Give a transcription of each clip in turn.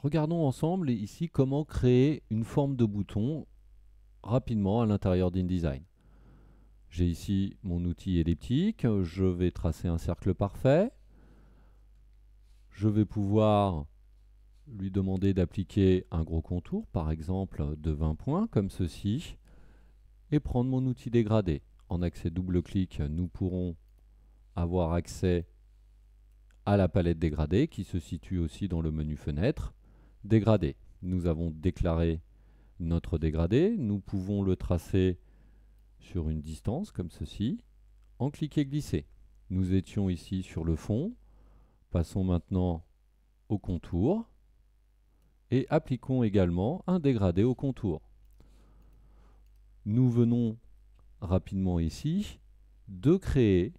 Regardons ensemble ici comment créer une forme de bouton rapidement à l'intérieur d'InDesign. J'ai ici mon outil elliptique, je vais tracer un cercle parfait. Je vais pouvoir lui demander d'appliquer un gros contour, par exemple de 20 points, comme ceci, et prendre mon outil dégradé. En accès double-clic, nous pourrons avoir accès à la palette dégradée qui se situe aussi dans le menu fenêtre. Dégradé. Nous avons déclaré notre dégradé. Nous pouvons le tracer sur une distance comme ceci en cliquer-glisser. Nous étions ici sur le fond. Passons maintenant au contour et appliquons également un dégradé au contour. Nous venons rapidement ici de créer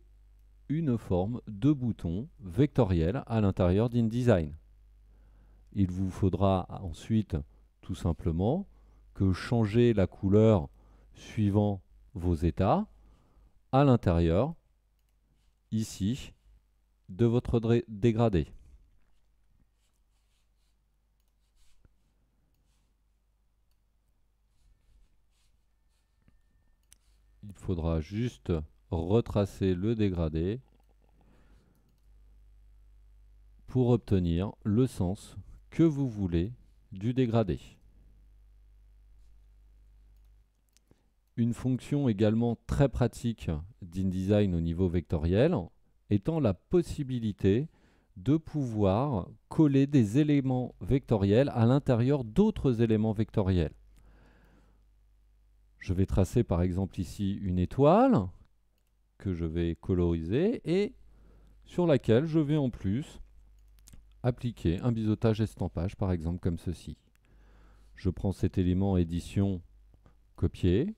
une forme de bouton vectoriel à l'intérieur d'InDesign. Il vous faudra ensuite tout simplement que changer la couleur suivant vos états à l'intérieur ici de votre dégradé. Il faudra juste retracer le dégradé pour obtenir le sens que vous voulez du dégradé. Une fonction également très pratique d'InDesign au niveau vectoriel étant la possibilité de pouvoir coller des éléments vectoriels à l'intérieur d'autres éléments vectoriels. Je vais tracer par exemple ici une étoile que je vais coloriser et sur laquelle je vais en plus appliquer un biseautage estampage par exemple comme ceci. Je prends cet élément édition, copier,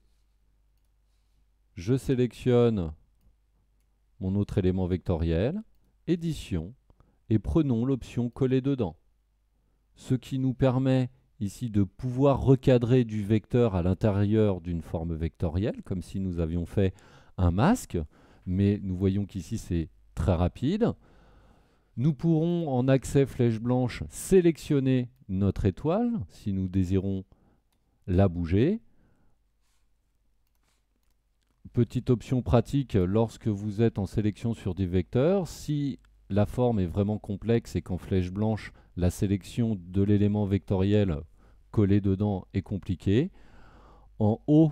je sélectionne mon autre élément vectoriel, édition, et prenons l'option coller dedans. Ce qui nous permet ici de pouvoir recadrer du vecteur à l'intérieur d'une forme vectorielle, comme si nous avions fait un masque, mais nous voyons qu'ici c'est très rapide. Nous pourrons en accès flèche blanche sélectionner notre étoile si nous désirons la bouger. Petite option pratique lorsque vous êtes en sélection sur des vecteurs, si la forme est vraiment complexe et qu'en flèche blanche, la sélection de l'élément vectoriel collé dedans est compliquée, en haut,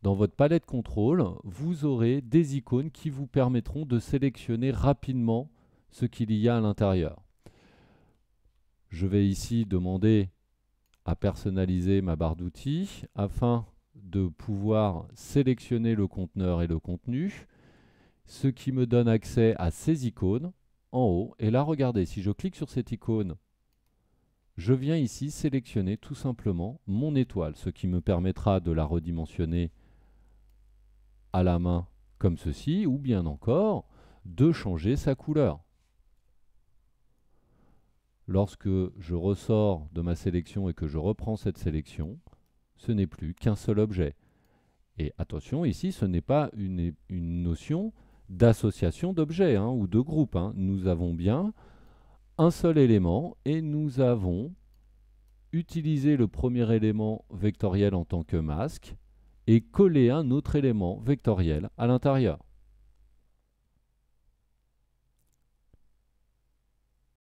dans votre palette contrôle, vous aurez des icônes qui vous permettront de sélectionner rapidement ce qu'il y a à l'intérieur. Je vais ici demander à personnaliser ma barre d'outils afin de pouvoir sélectionner le conteneur et le contenu, ce qui me donne accès à ces icônes en haut. Et là, regardez, si je clique sur cette icône, je viens ici sélectionner tout simplement mon étoile, ce qui me permettra de la redimensionner à la main comme ceci, ou bien encore de changer sa couleur. Lorsque je ressors de ma sélection et que je reprends cette sélection, ce n'est plus qu'un seul objet. Et attention, ici, ce n'est pas une notion d'association d'objets ou de groupe. Nous avons bien un seul élément et nous avons utilisé le premier élément vectoriel en tant que masque et collé un autre élément vectoriel à l'intérieur.